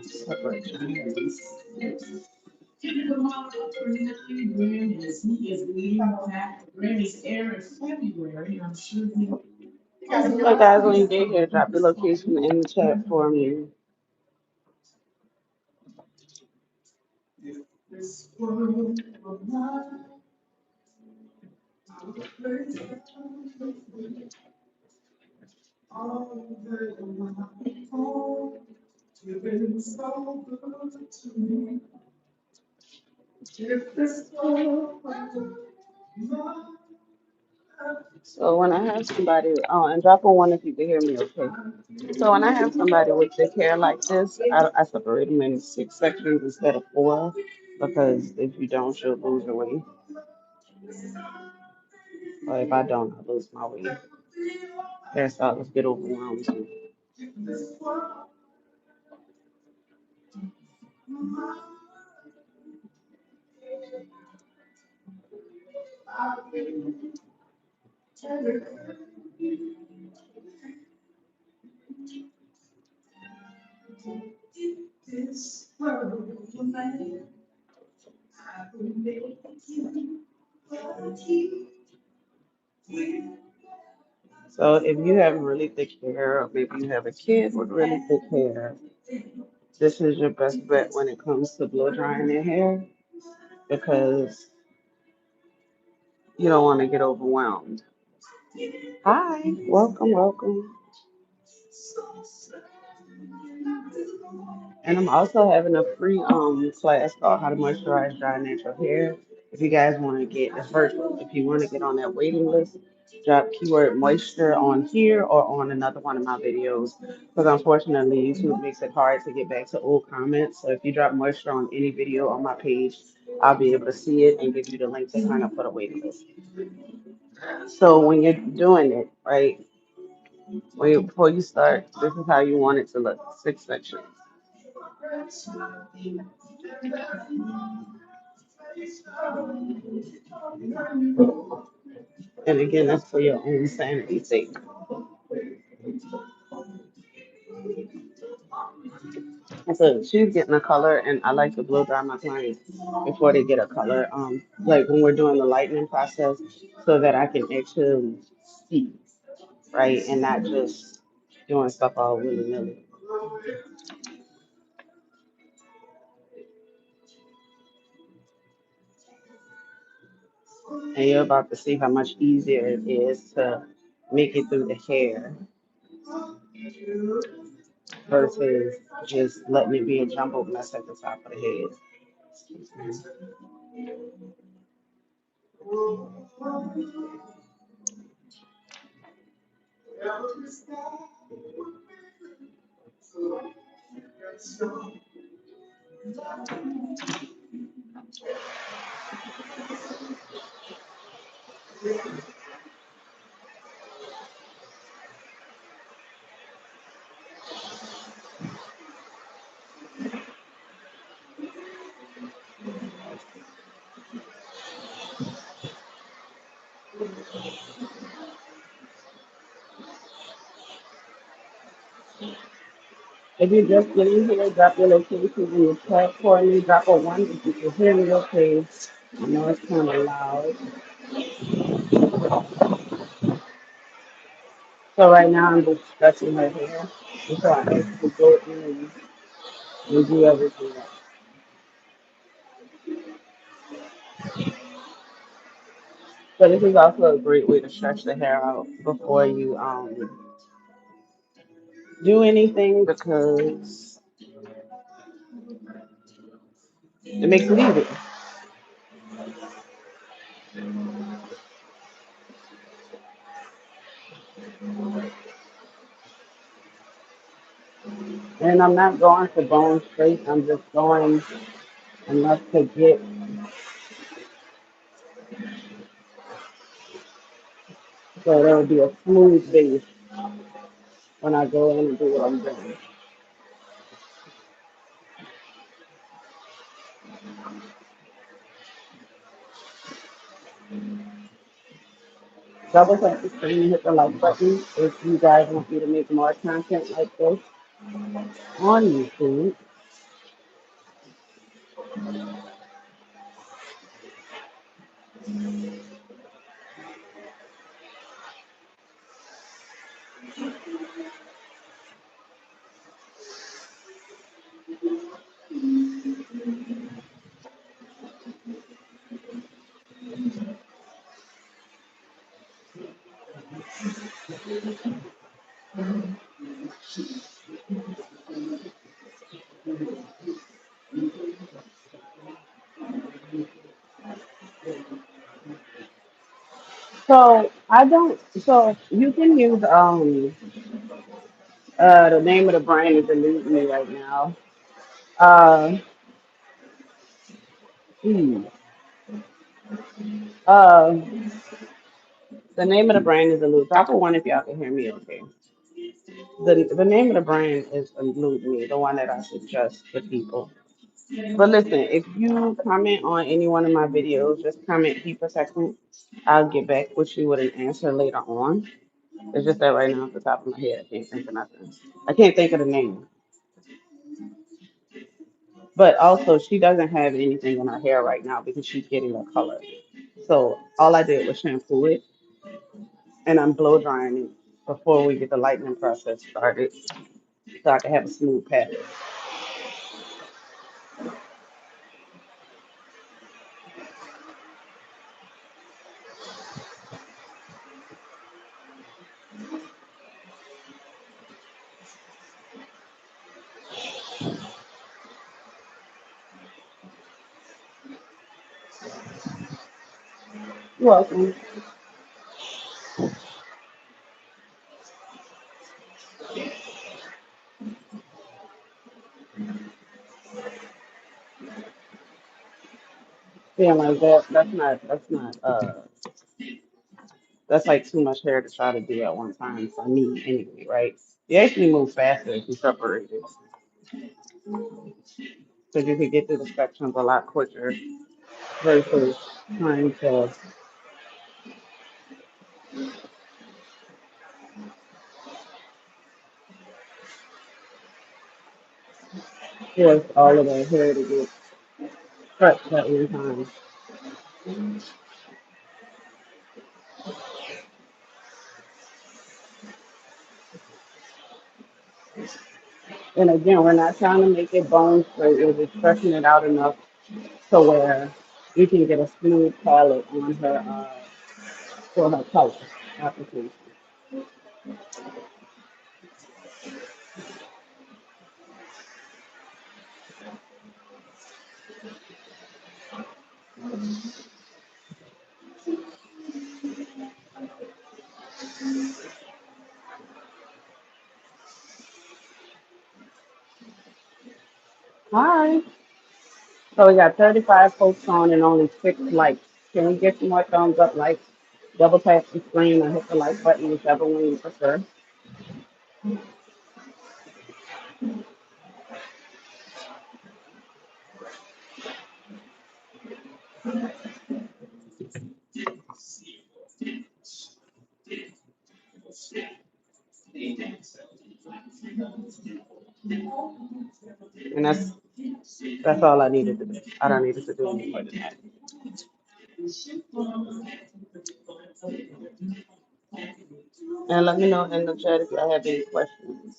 Separate your hands. So guys, when you get here, drop your location in the chat for me. So when I have somebody, oh, and drop a one if you can hear me, okay? So when I have somebody with thick hair like this, I separate them in 6 sections instead of 4, because if you don't, you'll lose your weight. Or if I don't, I lose my weight. Hairstylists get overwhelmed too. So if you have really thick hair, or maybe you have a kid with really thick hair, this is your best bet when it comes to blow drying their hair, because you don't want to get overwhelmed. Hi, welcome, welcome. And I'm also having a free class called How to Moisturize Dry Natural Hair. If you guys want to get, it's virtual. If you want to get on that waiting list, drop keyword moisture on here or on another one of my videos. Because unfortunately, YouTube makes it hard to get back to old comments. So if you drop moisture on any video on my page, I'll be able to see it and give you the link to sign up for the waiting list. So when you're doing it, right, before you start, this is how you want it to look. 6 sections. And again, that's for your own sanity sake. And so she's getting a color, and I like to blow dry my clients before they get a color. Like when we're doing the lightening process, so that I can actually see, right, and not just doing stuff all willy nilly. And you're about to see how much easier it is to make it through the hair versus just letting it be a jumbled mess at the top of the head. If you're just getting here, drop your location in the chat for me. Drop a one if you can hear me okay. I know it's kind of loud. So right now I'm just stretching her hair before I actually go in and do everything else. So this is also a great way to stretch the hair out before you do anything, because it makes it easy. And I'm not going for bone straight. I'm just going enough to get so there will be a smooth base when I go in and do what I'm doing. Double tap the screen and hit the like button if you guys want me to make more content like this on YouTube. So I don't. So you can use the name of the brand is eluding me right now. Uh, hmm, uh, the name of the brand is eluding. Drop a one if y'all can hear me. Okay. The name of the brand is eluding me. The one that I suggest to people. But listen, if you comment on any one of my videos, just comment keep a second. I'll get back with you with an answer later on. It's just that right now off the top of my head, I can't think of nothing. I can't think of the name. But also, she doesn't have anything in her hair right now because she's getting a color. So all I did was shampoo it, and I'm blow drying it before we get the lightening process started, so I can have a smooth pattern. You're welcome. Feeling like that. That's like too much hair to try to do at one time for me anyway, right? You actually move faster if you separate it. Because you can get through the sections a lot quicker versus trying to force all of the hair to get stretched at one time. And again, we're not trying to make it bone straight, we're just stretching it out enough to where you can get a smooth palette on her for her color application. Hi. So we got 35 folks on and only 6 likes. Can we get some more thumbs up, likes? Double tap the screen or hit the like button, whichever one you prefer. And that's all I needed to do. I don't need to do any more than that. And let me know in the chat if y'all have any questions.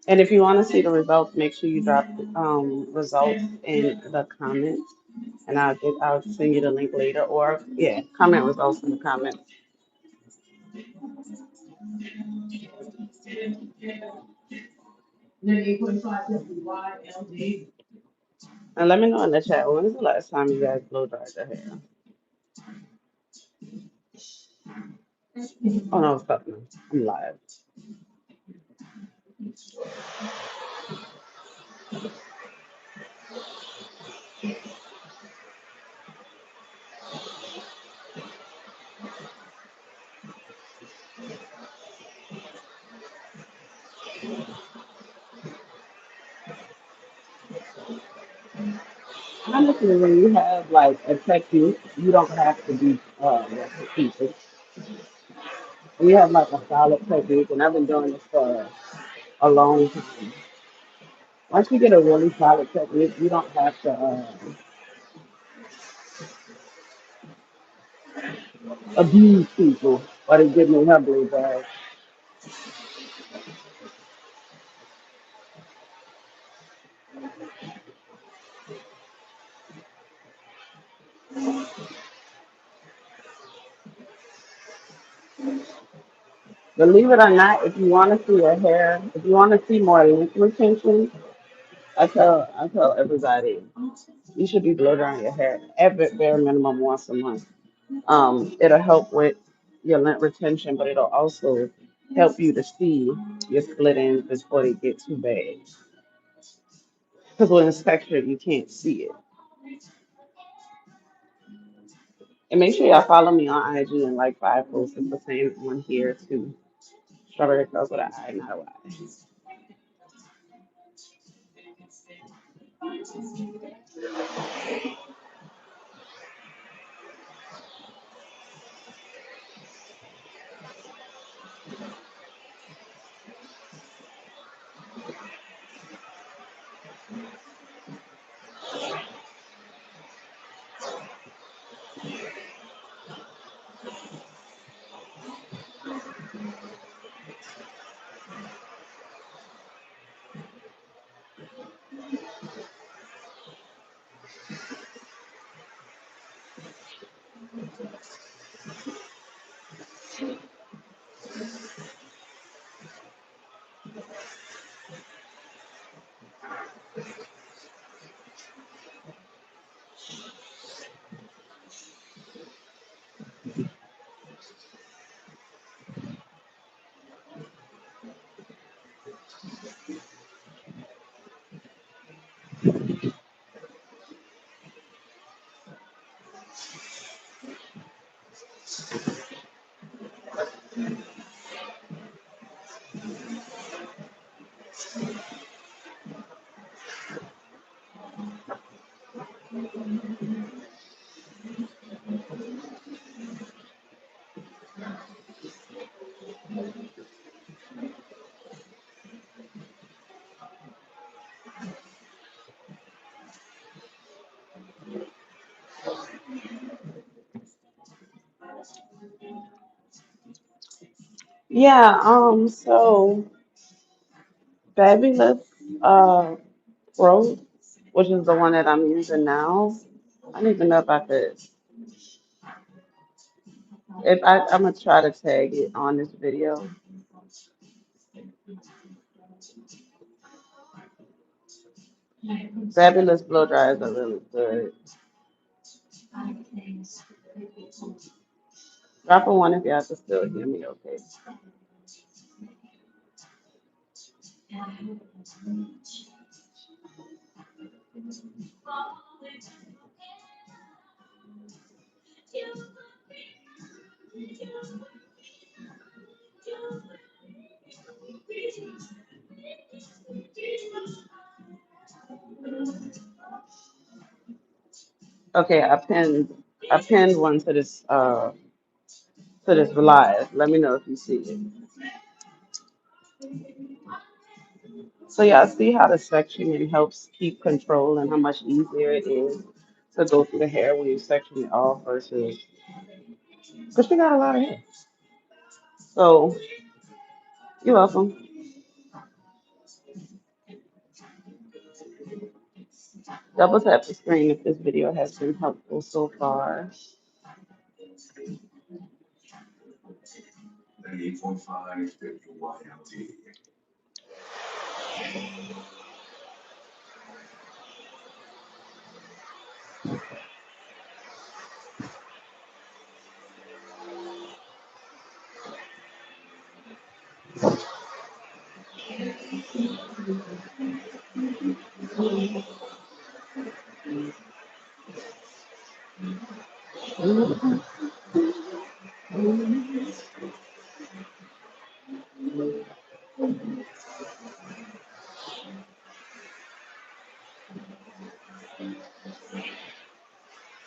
And if you want to see the results, make sure you drop results in the comments, and I'll send you the link later. Or yeah, comment results in the comments. And let me know in the chat when is the last time you guys blow dried your hair. Oh no, stop me. I'm live. Honestly, when you have like a technique, you don't have to be people. When you have like a solid technique, and I've been doing this for a long time. Once you get a really solid technique, you don't have to abuse people or they give me heavily bad. Believe it or not, if you want to see your hair, if you want to see more length retention, I tell everybody you should be blow drying your hair every bare minimum once a month. It'll help with your lint retention, but it'll also help you to see your split ends before they get too bad. Because when it's textured, you can't see it. And make sure y'all follow me on IG and like 5 posts. It's the same one here too. Strawberry Curls with an I, not a Y. Yeah, so Fabulous uh Pro, which is the one that I'm using now. I don't even know if I could if I'm gonna try to tag it on this video. Fabulous blow dryers are really good. Drop a one if y'all can still hear me okay. Okay, I pinned one to this live. Let me know if you see it. So y'all see how the sectioning helps keep control and how much easier it is to go through the hair when you section it off versus because she got a lot of hair. So you're welcome. Double tap the screen if this video has been helpful so far.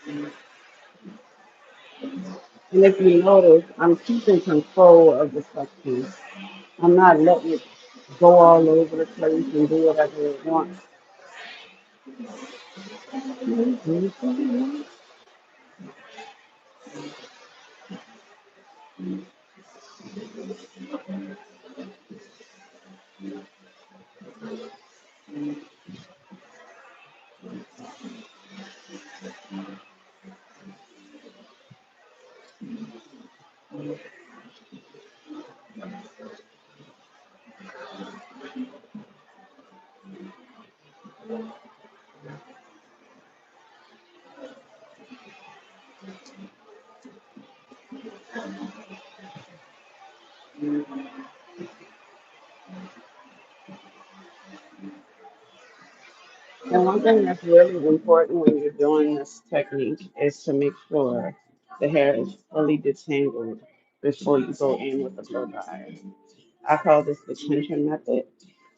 And if you notice, I'm keeping control of the section. I'm not letting it go all over the place and do whatever it wants. And one thing that's really important when you're doing this technique is to make sure the hair is fully detangled before you go in with the blow dryer. I call this the tension method,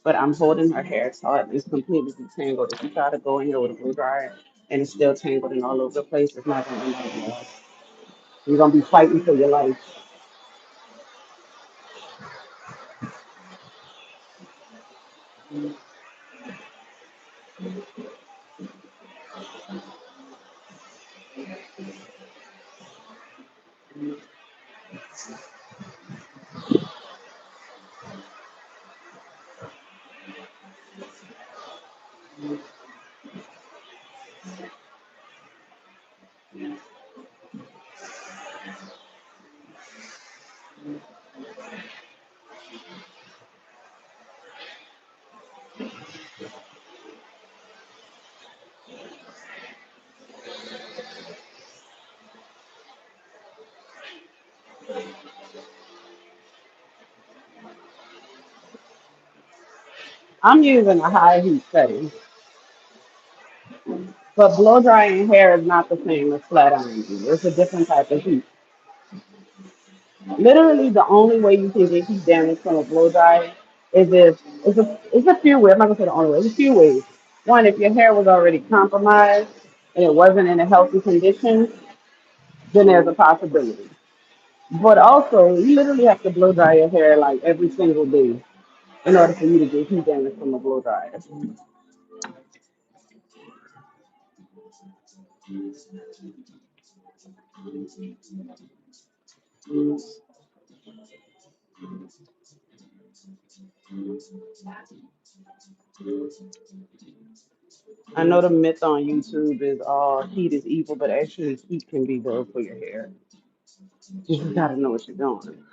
but I'm holding her hair taut. It's completely detangled. If you try to go in here with a blow dryer and it's still tangled and all over the place, it's not going to end up well. You're going to be fighting for your life. I'm using a high heat setting, but blow drying hair is not the same as flat ironing. It's a different type of heat. Literally, the only way you can get heat damage from a blow dryer is if it's a few ways. I'm not gonna say the only way. There's a few ways. One, if your hair was already compromised and it wasn't in a healthy condition, then there's a possibility. But also, you literally have to blow dry your hair like every single day in order for you to get heat damage from a blow dryer. I know the myth on YouTube is all heat is evil, but actually heat can be good for your hair. You just gotta know what you're doing.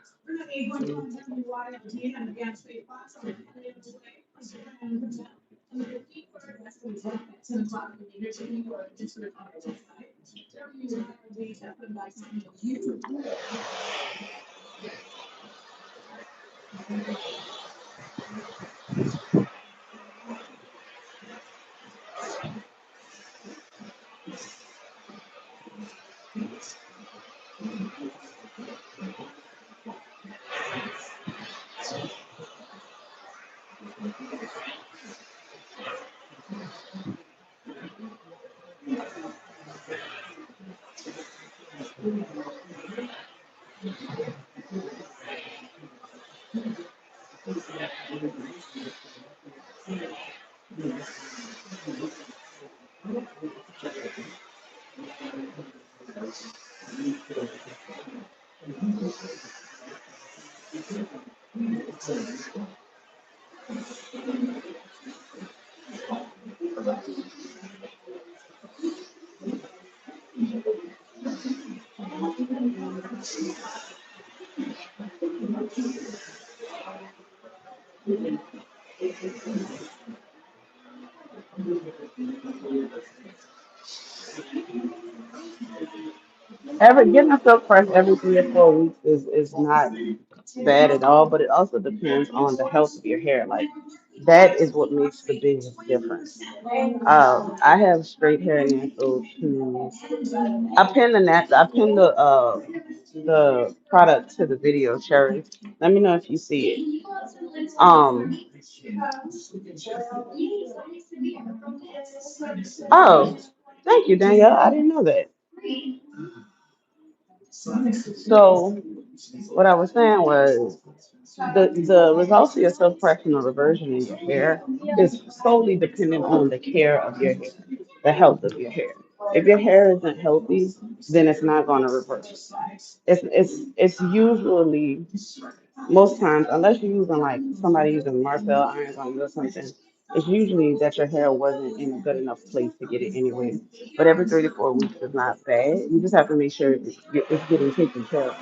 Getting a silk press every 3 or 4 weeks is not bad at all, but it also depends on the health of your hair. Like that is what makes the biggest difference. I have straight hair naturals who I pinned the product to the video, Sherry. Let me know if you see it. Um oh, thank you, Danielle. I didn't know that. So what I was saying was the results of your self-correction or reversion in your hair is solely dependent on the care of your hair, the health of your hair. If your hair isn't healthy, then it's not going to reverse. It's usually most times, unless you're using like somebody using Marcel irons on you or something, it's usually that your hair wasn't in a good enough place to get it anyway. But every 3 to 4 weeks is not bad. You just have to make sure it's getting taken care of.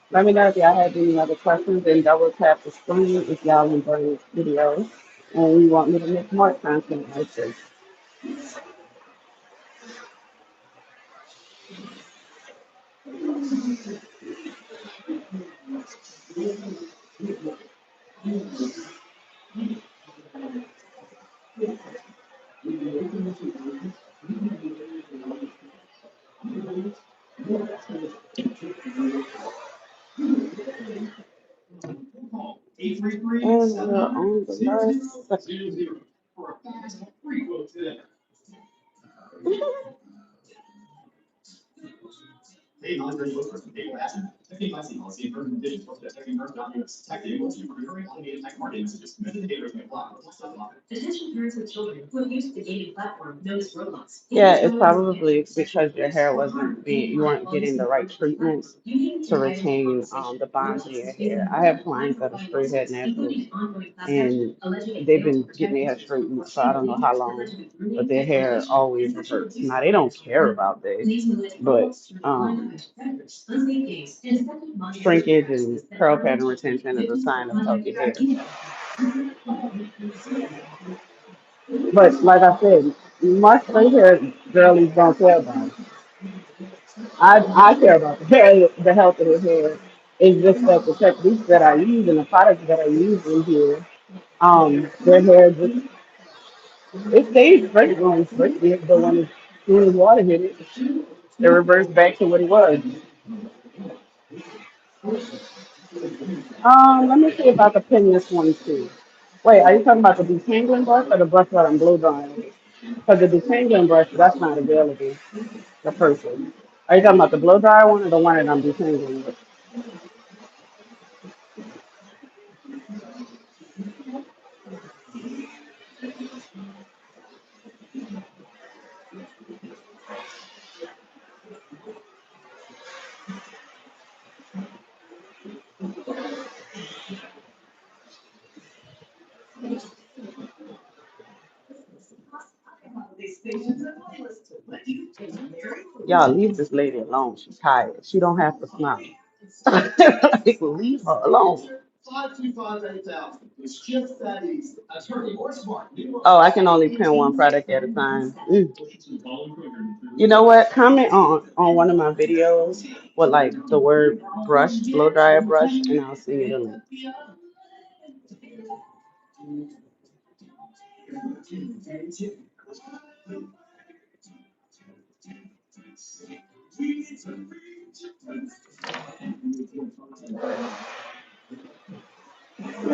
Let me know if y'all have any other questions and double tap the screen if y'all enjoy this video and you want me to make more content like this. And we're on the last section. Yeah, it's probably because your hair wasn't being, you weren't getting the right treatments to retain the bonds in your hair. I have clients that are straight head naturals and they've been getting their hair straightened for I don't know how long, but their hair always hurts. Now they don't care about this, but shrinkage and curl pattern retention is a sign of healthy hair. But like I said, my straight hair girlies don't care about it. I care about the hair, the health of the hair. It's just that the techniques that I use and the products that I use in here, their hair just it stays straight going straight, but when as soon as water hit it, it reverts back to what it was. Let me see if I can pin this one too. Wait, are you talking about the detangling brush or the brush that I'm blow drying? Because the detangling brush, that's not available. The person. Are you talking about the blow dryer one or the one that I'm detangling with? Y'all leave this lady alone. She's tired. She don't have to smile. Like, leave her alone. Oh, I can only pin one product at a time. You know what? Comment on one of my videos with like the word brush, blow dryer brush, and I'll send you the link. You're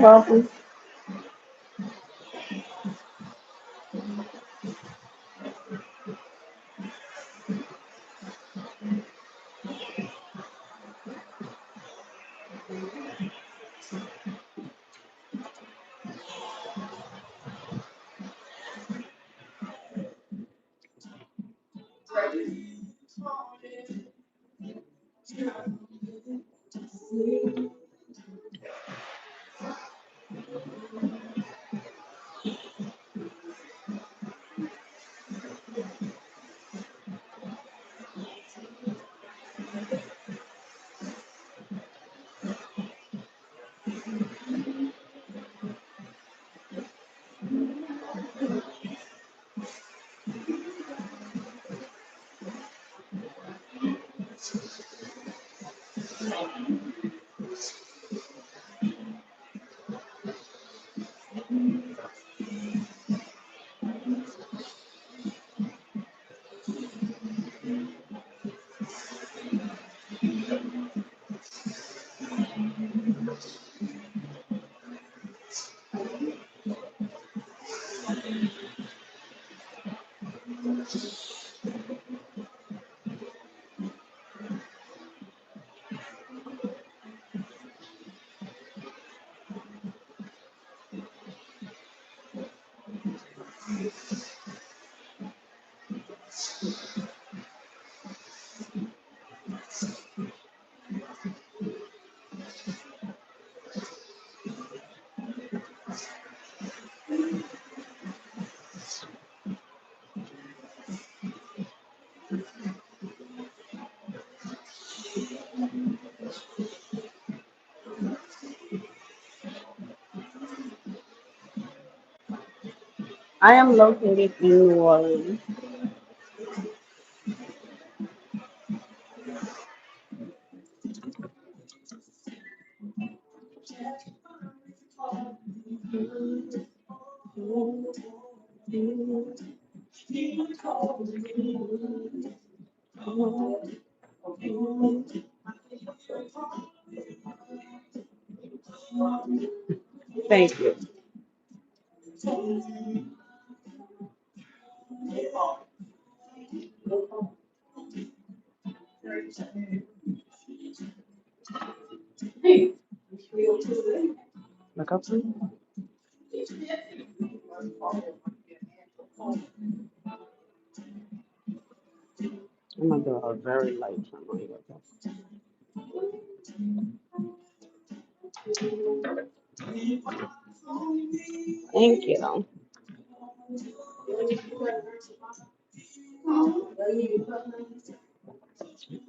welcome. I am located in New Orleans. Thank you. Look up to. I'm gonna do a very light trim on you. Thank you.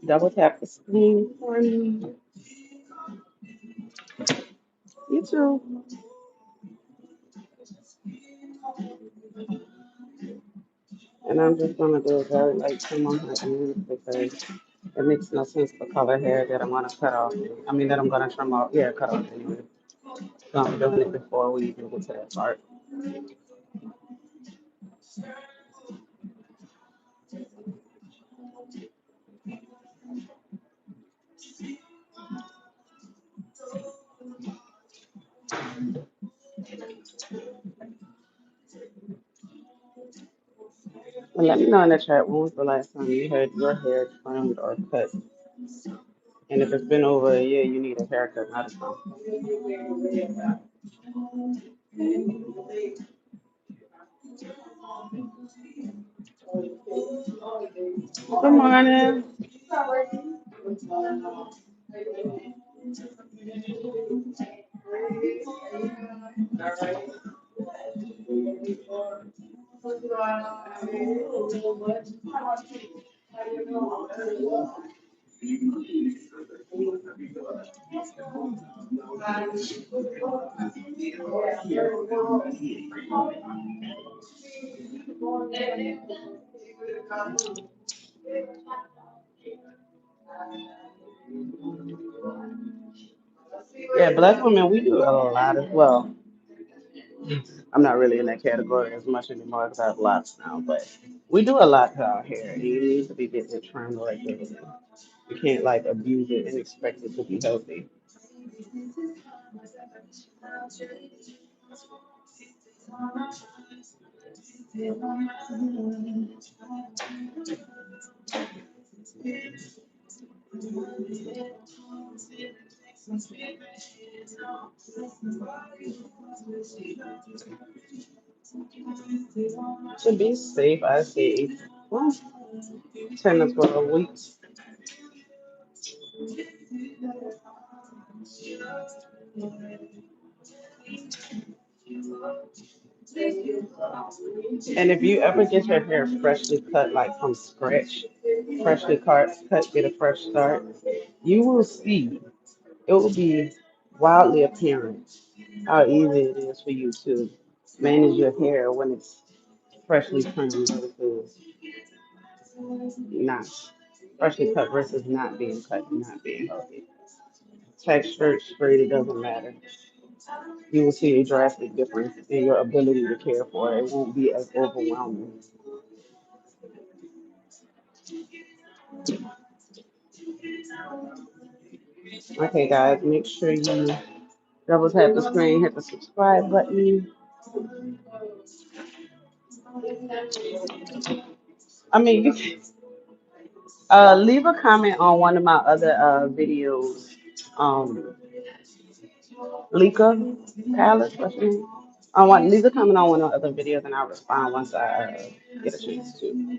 Double tap the screen for me. You too. And I'm just gonna do a very light trim on her ends because it makes no sense for color hair that I'm gonna cut off. I mean that I'm gonna trim off. Yeah, cut off anyway. So I'm doing it before we even get to that part. And let me know in the chat when was the last time you had your hair trimmed or cut. And if it's been over a year, you need a haircut, not a trim. Good morning. Yeah, black women, we do a lot as well. I'm not really in that category as much anymore because I have locks now, but we do a lot to our hair. You need to be getting it trimmed regularly. You can't like abuse it and expect it to be healthy. To be safe, I say well, 10 to 12 weeks. And if you ever get your hair freshly cut, like from scratch, cut, get a fresh start, you will see it will be wildly apparent how easy it is for you to manage your hair when it's freshly trimmed versus not freshly cut versus not being cut and not being healthy. Texture, straight, it doesn't matter. You will see a drastic difference in your ability to care for it. It won't be as overwhelming. Okay, guys, make sure you double tap the screen, hit the subscribe button. I mean, you can leave a comment on one of my other videos. Lika Palace, what's your name? I want leave a comment on one of the other videos and I'll respond once I get a chance to.